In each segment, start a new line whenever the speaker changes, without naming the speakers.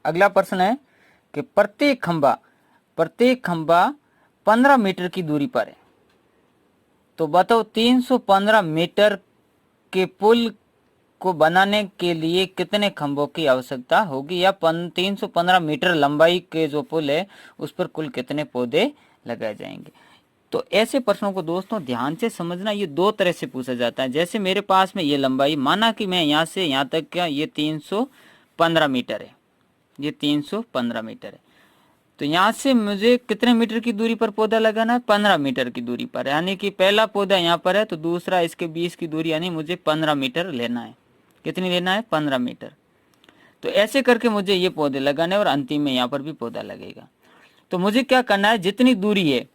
अगला प्रश्न है कि प्रत्येक खंबा 15 मीटर की दूरी पर है। तो बताओ 315 मीटर के पुल को बनाने के लिए कितने खंभों की आवश्यकता होगी, या 315 मीटर लंबाई के जो पुल है उस पर कुल कितने पौधे लगाए जाएंगे। तो ऐसे प्रश्नों को दोस्तों ध्यान से समझना। ये दो तरह से पूछा जाता है। जैसे मेरे पास में ये लंबाई, माना कि मैं यहाँ से यहाँ तक क्या ये 315 मीटर है, ये 315 मीटर है। तो यहाँ से मुझे कितने मीटर की दूरी पर पौधा लगाना है, 15 मीटर की दूरी पर, यानी कि पहला पौधा यहाँ पर है तो दूसरा इसके 20 की दूरी, यानी मुझे 15 मीटर लेना है। कितनी लेना है, 15 मीटर। तो ऐसे करके मुझे ये पौधे लगाने और अंतिम में यहाँ पर भी पौधा लगेगा। तो मुझे क्या करना है, जितनी दूरी है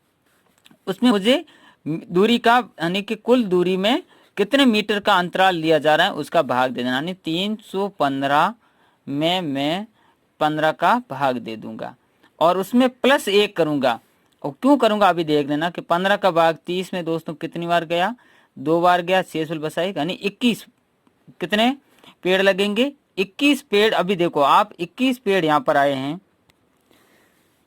उसमें मुझे दूरी का यानी कि कुल दूरी में कितने मीटर का अंतराल लिया जा रहा है उसका भाग दे देना, यानी 315 में मैं 15 का भाग दे दूंगा और उसमें +1 करूंगा। और क्यों करूंगा अभी देख लेना कि 15 का भाग 30 में दोस्तों कितनी बार गया, 2 बार गया, 6 बसाएगा, यानी 21 कितने पेड़ लगेंगे, 21 पेड़। अभी देखो आप 21 पेड़ यहाँ पर आए हैं,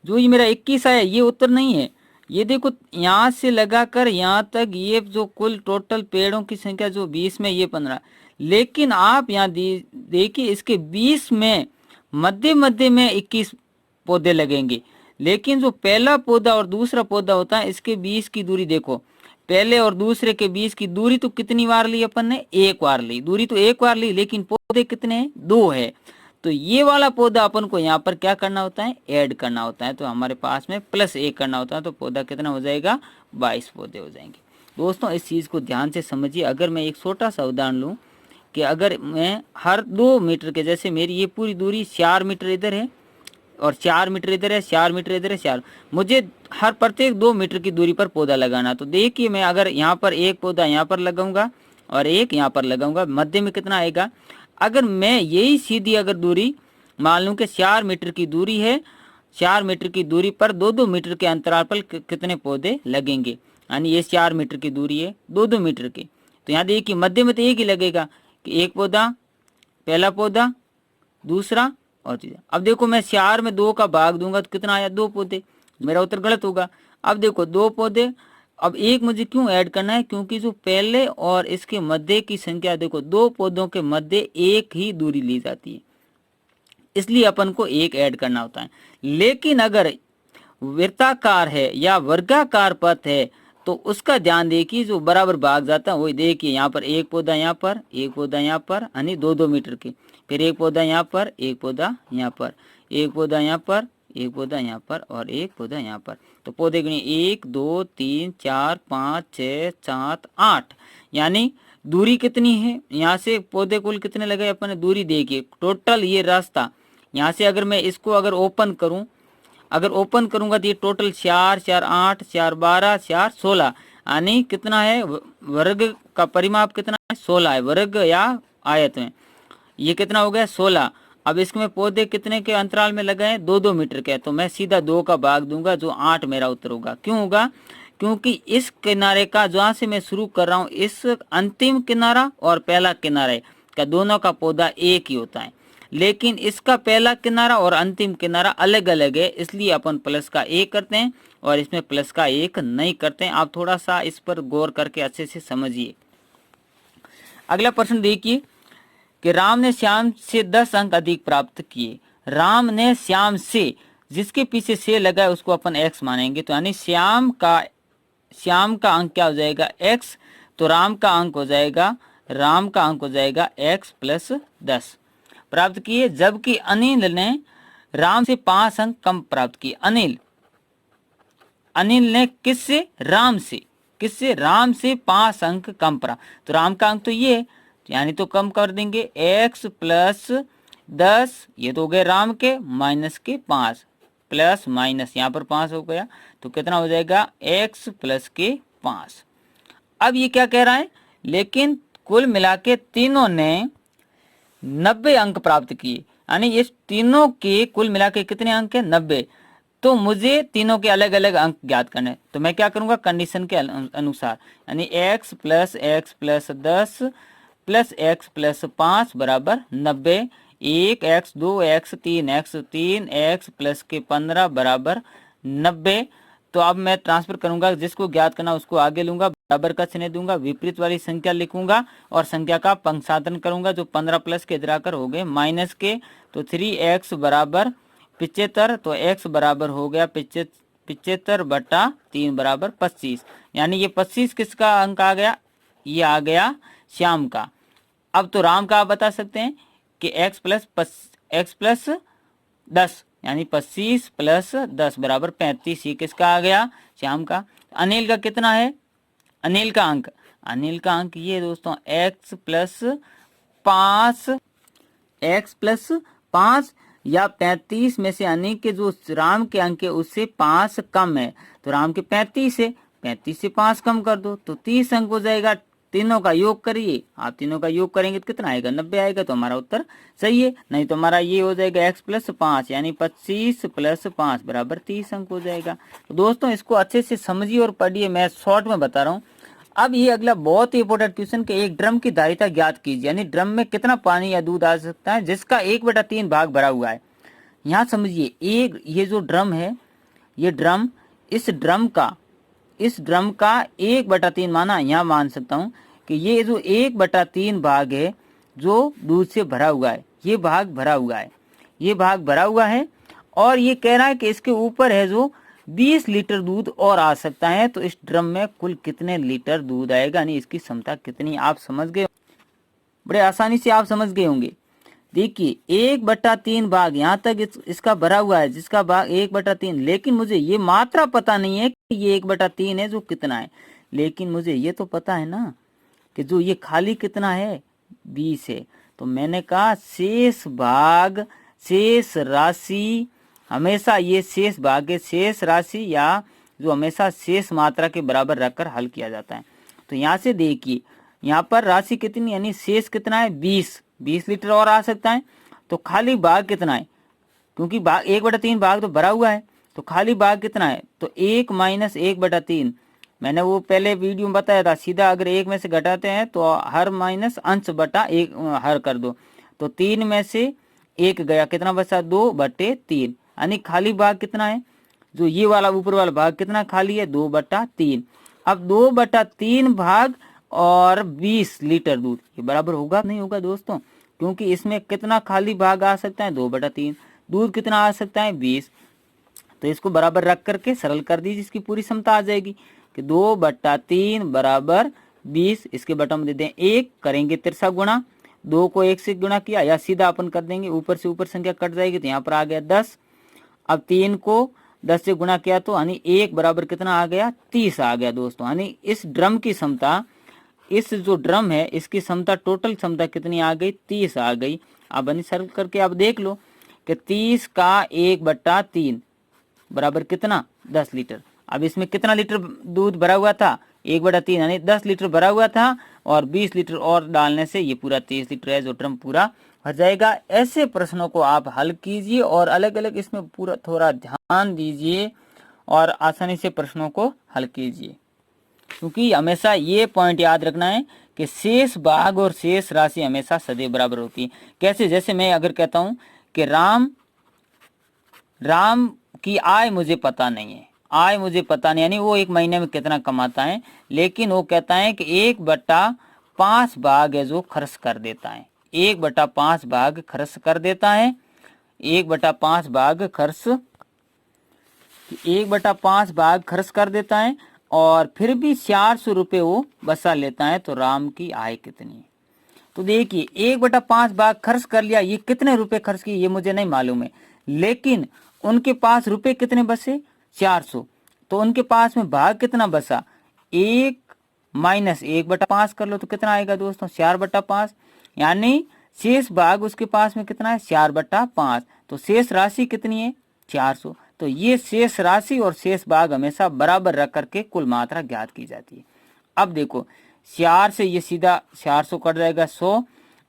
जो ये मेरा 21 आया ये उत्तर नहीं है। ये देखो यहाँ से लगाकर यहाँ तक ये जो कुल टोटल पेड़ों की संख्या जो 20 में ये 15, लेकिन आप यहाँ देखिए इसके 20 में मध्य में 21 पौधे लगेंगे। लेकिन जो पहला पौधा और दूसरा पौधा होता है इसके 20 की दूरी देखो, पहले और दूसरे के 20 की दूरी तो कितनी बार ली अपन ने, एक बार ली, दूरी तो एक बार ली, लेकिन पौधे कितने हैं, 2 है। तो ये वाला पौधा अपन को यहाँ पर क्या करना होता है, ऐड करना होता है। तो हमारे पास में +1 करना होता है, तो पौधा कितना हो जाएगा, 22 पौधे हो जाएंगे। दोस्तों इस चीज को ध्यान से समझिए। अगर मैं एक छोटा सा उदाहरण लूँ कि अगर मैं हर 2 मीटर के, जैसे मेरी ये पूरी दूरी 4 मीटर इधर है और 4 मीटर इधर है, 4 मीटर इधर है, 4, मुझे हर प्रत्येक 2 मीटर की दूरी पर पौधा लगाना। तो देखिए मैं अगर यहाँ पर एक पौधा यहाँ पर लगाऊंगा और एक यहाँ पर लगाऊंगा, मध्य में कितना आएगा। अगर मैं यही सीधी अगर दूरी मान लूँ कि 4 मीटर की दूरी है, 4 मीटर की दूरी पर 2-2 मीटर के अंतराल पर कितने पौधे लगेंगे, यानी ये 4 मीटर की दूरी है 2-2 मीटर की। तो यहाँ देखिए मध्य में तो एक ही लगेगा कि एक पौधा, पहला पौधा, दूसरा और चीज़। अब देखो मैं 4 में 2 का भाग दूंगा तो कितना आया, 2 पौधे। मेरा उत्तर गलत होगा। अब देखो 2 पौधे, अब एक मुझे क्यों ऐड करना है, क्योंकि जो पहले और इसके मध्य की संख्या देखो 2 पौधों के मध्य एक ही दूरी ली जाती है, इसलिए अपन को एक ऐड करना होता है। लेकिन अगर वृत्ताकार है या वर्गाकार पथ है तो उसका ध्यान देखिए, जो बराबर भाग जाता है वही देखिए, यहाँ पर एक पौधा, यहाँ पर एक पौधा, यहाँ पर, यानी 2-2 मीटर के, फिर एक पौधा यहाँ पर, एक पौधा यहाँ पर, एक पौधा यहाँ पर, एक पौधा यहाँ पर और एक पौधा यहाँ पर। तो पौधे गिने 1 2 3 4 5 6 7 8, यानी दूरी कितनी है, यहाँ से पौधे कुल कितने लगे अपन ने, दूरी देखिए टोटल ये रास्ता यहाँ से अगर मैं इसको अगर ओपन करूं, अगर ओपन करूंगा तो ये टोटल 4 4 8 4 12 4 16, यानी कितना है, वर्ग का परिमाप कितना है, 16 है, वर्ग या आयत में ये कितना हो गया, 16। अब इसमें पौधे कितने के अंतराल में लगाए, 2-2 मीटर के, तो मैं सीधा 2 का भाग दूंगा, जो 8 मेरा उत्तर होगा। क्यों होगा, क्योंकि इस किनारे का जहां से मैं शुरू कर रहा हूं, इस अंतिम किनारा और पहला किनारे का दोनों का पौधा एक ही होता है, लेकिन इसका पहला किनारा और अंतिम किनारा अलग अलग है, इसलिए अपन +1 करते हैं और इसमें +1 नहीं करते हैं। आप थोड़ा सा इस पर गौर करके अच्छे से समझिए। अगला प्रश्न देखिए कि राम ने श्याम से 10 अंक अधिक प्राप्त किए। राम ने श्याम से, जिसके पीछे से लगा है उसको अपन x मानेंगे, तो यानी श्याम का अंक क्या हो जाएगा, x, तो राम का अंक हो जाएगा x + 10 प्राप्त किए। जबकि अनिल ने राम से 5 अंक कम प्राप्त किए। अनिल ने किससे, राम से 5 अंक कम प्राप्त, तो राम का अंक तो ये है, यानी तो कम कर देंगे, x + 10, ये तो हो गए राम के, माइनस के 5, प्लस माइनस यहाँ पर 5 हो गया, तो कितना हो जाएगा, x + के 5। अब ये क्या कह रहा है, लेकिन कुल मिला के तीनों ने 90 अंक प्राप्त किए, यानी इस तीनों के कुल मिला के कितने अंक है, 90। तो मुझे तीनों के अलग अलग अंक ज्ञात करने, तो मैं क्या करूंगा, कंडीशन के अनुसार, यानी x + x + 10 + x + 5 = 90, 1x 2x 3x 3x plus के 15 बराबर 90। तो अब मैं ट्रांसफर करूंगा, जिसको ज्ञात करना उसको आगे लूंगा, बराबर का चिन्ह दूंगा, विपरीत वाली संख्या लिखूंगा और संख्या का पंक्सातन करूंगा। जो 15 प्लस के इधर आकर हो गए माइनस के, तो 3x बराबर 75। तो x बराबर हो गया 75 बटा 3 बराबर 25। यानी ये 25 किसका अंक आ गया? ये आ गया श्याम का। अब तो राम का आप बता सकते हैं कि x प्लस 10 यानी 25 प्लस 10 बराबर 35। ये किसका आ गया? श्याम का। अनिल का कितना है? अनिल का अंक ये दोस्तों x प्लस 5 या 35 में से अनिल के जो राम के अंक है उससे 5 कम है, तो राम के 35 है, 35 से 5 कम कर दो तो 30 अंक हो जाएगा। तीनों का योग करिए, आप तीनों का योग करेंगे तो कितना आएगा? 90 आएगा। तो हमारा उत्तर सही है। नहीं तो हमारा ये हो जाएगा x प्लस 5 यानी 25 प्लस 5 बराबर 30 अंक हो जाएगा। तो दोस्तों इसको अच्छे से समझिए और पढ़िए, मैं शॉर्ट में बता रहा हूँ। अब ये अगला बहुत ही इंपॉर्टेंट क्वेश्चन के एक ड्रम की धारिता ज्ञात कीजिए, यानी ड्रम में कितना पानी या दूध आ सकता है जिसका 1/3 भाग भरा हुआ है। यहाँ समझिए, एक ये जो ड्रम है, ये ड्रम, इस ड्रम का 1/3 माना, यहाँ मान सकता हूँ कि ये जो 1/3 भाग है जो दूध से भरा हुआ है, ये भाग भरा हुआ है और ये कह रहा है कि इसके ऊपर है जो 20 लीटर दूध और आ सकता है। तो इस ड्रम में कुल कितने लीटर दूध आएगा, यानी इसकी क्षमता कितनी? आप समझ गए, बड़े आसानी से आप समझ गए होंगे। देखिए 1/3 भाग यहाँ तक इसका भरा हुआ है, जिसका भाग 1/3, लेकिन मुझे ये मात्रा पता नहीं है कि ये 1/3 है जो कितना है, लेकिन मुझे ये तो पता है ना कि जो ये खाली कितना है? 20 है। तो मैंने कहा शेष राशि हमेशा ये शेष भाग है, शेष राशि या जो हमेशा शेष मात्रा के बराबर रखकर हल किया जाता है। तो यहाँ से देखिए, यहाँ पर राशि कितनी, यानी शेष कितना है? 20 लीटर और आ सकता है। तो खाली भाग कितना है? क्योंकि भाग 1/3 भाग तो भरा हुआ है, तो खाली भाग कितना है? तो 1 माइनस 1/3। मैंने वो पहले वीडियो में बताया था, सीधा अगर 1 में से घटाते हैं तो हर माइनस अंश बटा 1 हर कर दो, तो 3 में से 1 गया, कितना बचा? 2/3। यानी खाली भाग कितना है? जो ये वाला ऊपर वाला भाग कितना खाली है? 2/3। अब 2/3 भाग और 20 लीटर दूध, ये बराबर होगा नहीं होगा दोस्तों? क्योंकि इसमें कितना खाली भाग आ सकता है? 2/3। दूध कितना आ सकता है? 20। तो इसको बराबर रख करके सरल कर दीजिए, इसकी पूरी क्षमता आ जाएगी कि 2/3 बराबर 20। इसके बटन दे दें 1, करेंगे तिरछा गुणा, 2 को 1 से गुणा किया या सीधा अपन कर देंगे, ऊपर से ऊपर संख्या कट जाएगी तो यहाँ पर आ गया 10। अब 3 को 10 से गुणा किया तो यानी 1 बराबर कितना आ गया? 30 आ गया दोस्तों। यानी इस ड्रम की क्षमता, इस जो ड्रम है इसकी क्षमता, टोटल क्षमता कितनी आ गई? 30 आ गई। अब बनी सरल करके आप देख लो कि 30 का 1/3 बराबर कितना? 10 लीटर। अब इसमें कितना लीटर दूध भरा हुआ था? 1/3 यानी 10 लीटर भरा हुआ था और 20 लीटर और डालने से ये पूरा 30 लीटर है जो ड्रम पूरा भर जाएगा। ऐसे प्रश्नों को आप हल कीजिए और अलग अलग इसमें पूरा थोड़ा ध्यान दीजिए और आसानी से प्रश्नों को हल कीजिए, क्योंकि हमेशा ये पॉइंट याद रखना है कि शेष भाग और शेष राशि हमेशा सदैव बराबर होती है। कैसे? जैसे मैं अगर कहता हूं कि राम की आय मुझे पता नहीं है, यानी वो 1 महीने में कितना कमाता है, लेकिन वो कहता है कि 1/5 भाग है जो खर्च कर देता है, 1/5 भाग खर्च कर देता है, 1/5 भाग खर्च कर देता है और फिर भी 400 रुपये वो बचा लेता है। तो राम की आय कितनी है? तो देखिए 1/5 भाग खर्च कर लिया, ये कितने रुपए खर्च किए ये मुझे नहीं मालूम है, लेकिन उनके पास रुपए कितने बचे? 400। तो उनके पास में भाग कितना बचा? 1 माइनस 1/5 कर लो तो कितना आएगा दोस्तों? 4/5। यानी शेष भाग उसके पास में कितना है? 4/5। तो शेष राशि कितनी है? 400। तो ये शेष राशि और शेष भाग हमेशा बराबर रख करके कुल मात्रा ज्ञात की जाती है। अब देखो 4 से ये सीधा 400 कट जाएगा 100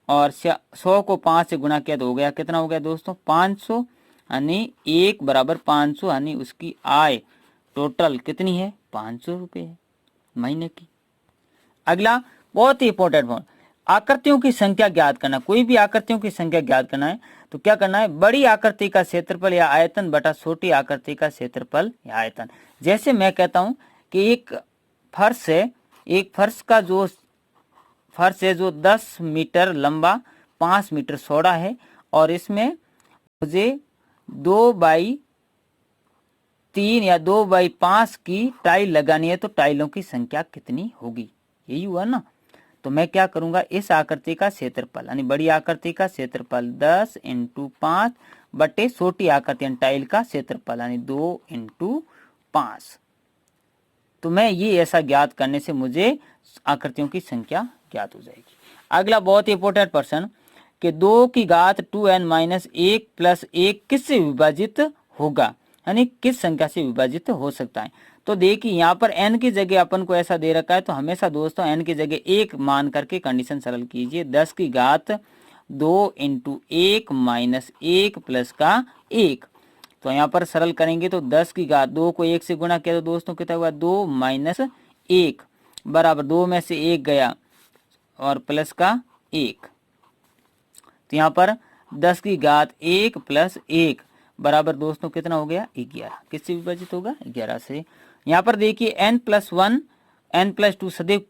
और 100 को 5 से गुणा किया तो हो गया, कितना हो गया दोस्तों? 500। यानी 1 बराबर 500, यानी उसकी आय टोटल कितनी है? 500 रुपये है महीने की। अगला बहुत ही इंपॉर्टेंट पॉइंट, आकृतियों की संख्या ज्ञात करना, कोई भी आकृतियों की संख्या ज्ञात करना है तो क्या करना है, बड़ी आकृति का क्षेत्रफल या आयतन बटा छोटी आकृति का क्षेत्रफल या आयतन। जैसे मैं कहता हूं कि एक फर्श है, एक फर्श है जो 10 मीटर लंबा 5 मीटर चौड़ा है और इसमें मुझे 2x3 या 2x5 की टाइल लगानी है, तो टाइलों की संख्या कितनी होगी, यही हुआ ना। तो मैं क्या करूंगा, इस आकृति का क्षेत्रफल यानी बड़ी आकृति का क्षेत्रफल 10 × 5 बटे छोटी आकृति यानी टाइल का क्षेत्रफल यानी 2 × 5। तो मैं ये ऐसा ज्ञात करने से मुझे आकृतियों की संख्या ज्ञात हो जाएगी। अगला बहुत ही इंपॉर्टेंट प्रश्न कि 2 की घात 2n-1 + 1 किससे विभाजित होगा, यानी किस संख्या से विभाजित हो सकता है। तो देखिए यहाँ पर n की जगह अपन को ऐसा दे रखा है, तो हमेशा दोस्तों n की जगह 1 मान करके कंडीशन सरल कीजिए। 10 की घात 2 × 1 - 1 प्लस का 1, तो यहाँ पर सरल करेंगे तो 10 की घात 2 को 1 से गुणा किया तो दोस्तों कितना हुआ, 2 - 1 बराबर 2 में से 1 गया और प्लस का 1। तो यहाँ पर 10 की घात 1 + 1 बराबर दोस्तों कितना हो गया, 11। किससे विभाजित होगा, 11 से। यहाँ पर देखिए n+1 n+2 सदैव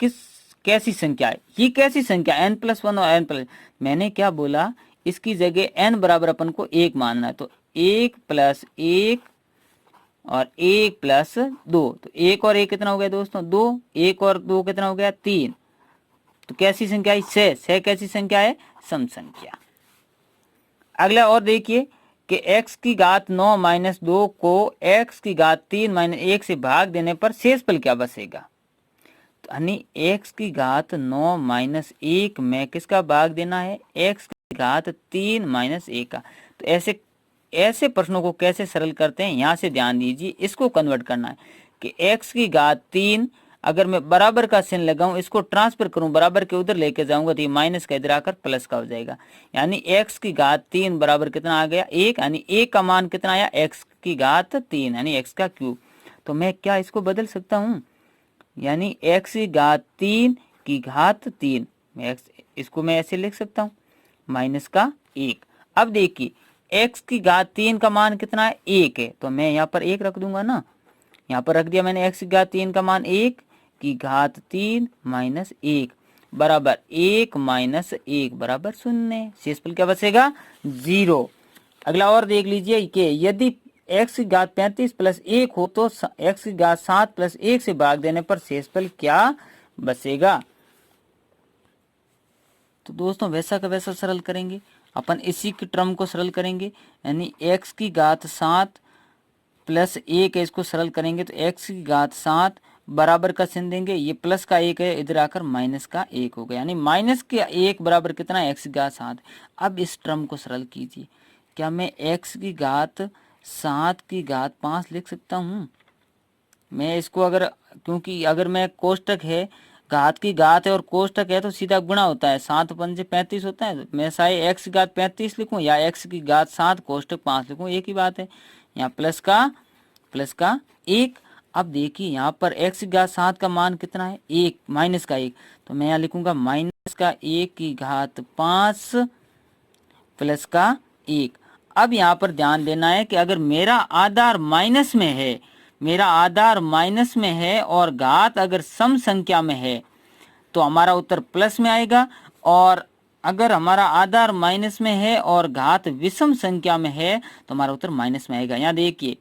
कैसी संख्या है, ये कैसी संख्या n+1 और n+, मैंने क्या बोला, इसकी जगह n बराबर अपन को 1 मानना है, तो 1 + 1 और 1 + 2, तो 1 और 1 कितना हो गया दोस्तों, 2, 1 और 2 कितना हो गया, 3। तो कैसी संख्या है, 6 कैसी संख्या है, सम संख्या। अगला और देखिए कि x की घात 9 - 2 को x की घात 3 - 1 से भाग देने पर शेषफल क्या बचेगा, यानी x की घात 9 - 1 में किसका भाग देना है, x की घात 3 - 1 का। तो ऐसे प्रश्नों को कैसे सरल करते हैं, यहाँ से ध्यान दीजिए, इसको कन्वर्ट करना है कि x की घात 3 अगर मैं बराबर का चिन्ह लगाऊं, इसको ट्रांसफर करूं, बराबर के उधर लेके जाऊंगा तो ये माइनस का इधर आकर प्लस का हो जाएगा, यानी x की घात 3 बराबर कितना आ गया, 1, यानी 1 का मान कितना आया, x की घात 3 यानी x का क्यूब। तो मैं क्या इसको बदल सकता हूं, यानी x की घात 3 की घात 3, इसको मैं ऐसे लिख सकता हूं माइनस का 1। अब देखिए x की घात 3 का मान कितना है, 1 है, तो मैं यहाँ पर 1 रख दूंगा ना, यहाँ पर रख दिया मैंने, x की घात 3 का मान 1 की घात 3 - 1 बराबर 1 - 1 बराबर 0, शेषफल क्या बचेगा, 0। अगला और देख लीजिए कि यदि x की घात 35 + 1 हो तो x की घात 7 + 1 से भाग देने पर शेषफल क्या बचेगा। तो दोस्तों वैसा का वैसा सरल करेंगे अपन, इसी की टर्म को सरल करेंगे, यानी x की घात 7 + 1 है, इसको सरल करेंगे तो x की घात 7 बराबर का चिन्ह देंगे, ये प्लस का 1 है, इधर आकर माइनस का 1 हो गया, यानी माइनस के 1 बराबर कितना है, x की घात 7। अब इस टर्म को सरल कीजिए, क्या मैं x की घात 7 की घात 5 लिख सकता हूँ, मैं इसको अगर, क्योंकि अगर मैं कोष्टक है, घात की घात है और कोष्टक है तो सीधा गुणा होता है, 7 × 5 = 35 होता है, मैं चाहे x की घात 35 लिखूं या x की घात 7 कोष्टक 5 लिखूं, एक ही बात है, यहाँ प्लस का 1। अब देखिए यहाँ पर x की घात 7 का मान कितना है, 1 माइनस का 1, तो मैं यहाँ लिखूंगा माइनस का 1 की घात 5 प्लस का 1। अब यहाँ पर ध्यान देना है कि अगर मेरा आधार माइनस में है, और घात अगर सम संख्या में है तो हमारा उत्तर प्लस में आएगा, और अगर हमारा आधार माइनस में है और घात विषम संख्या में है तो हमारा उत्तर माइनस में आएगा। यहाँ देखिए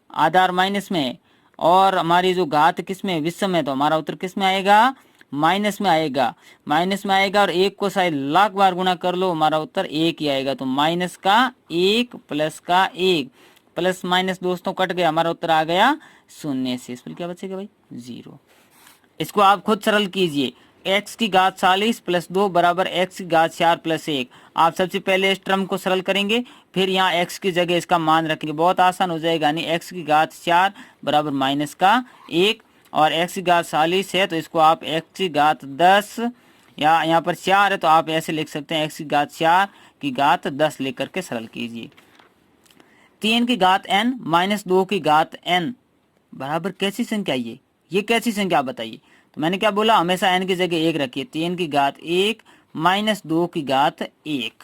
आधार माइनस में है और हमारी जो घात किस में विषम है, तो हमारा उत्तर किस में आएगा, माइनस में आएगा, और 1 को शायद लाख बार गुणा कर लो, हमारा उत्तर 1 ही आएगा। तो माइनस का 1 प्लस का 1, प्लस माइनस दोस्तों कट गया, हमारा उत्तर आ गया 0, शेषफल क्या बचेगा भाई, 0। इसको आप खुद सरल कीजिए, x की घात 40 + 2 बराबर x की घात 4 + 1। आप सबसे पहले इस टर्म को सरल करेंगे, फिर यहाँ x की जगह इसका मान रखेंगे, बहुत आसान हो जाएगा, यानी x की घात 4 बराबर माइनस का 1, और x की घात 40 है तो इसको आप x की घात 10, या यहाँ पर 4 है तो आप ऐसे लिख सकते हैं, x की घात 4 की घात 10 लिख करके सरल कीजिए। 3 की घात n - 2 की घात n बराबर कैसी संख्या, ये कैसी संख्या बताइए। तो मैंने क्या बोला, हमेशा n की जगह 1 रखिए, 3 की घात 1 -2 की घात 1।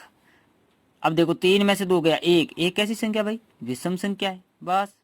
अब देखो 3 में से 2 गया 1, एक कैसी संख्या भाई, विषम संख्या है बस।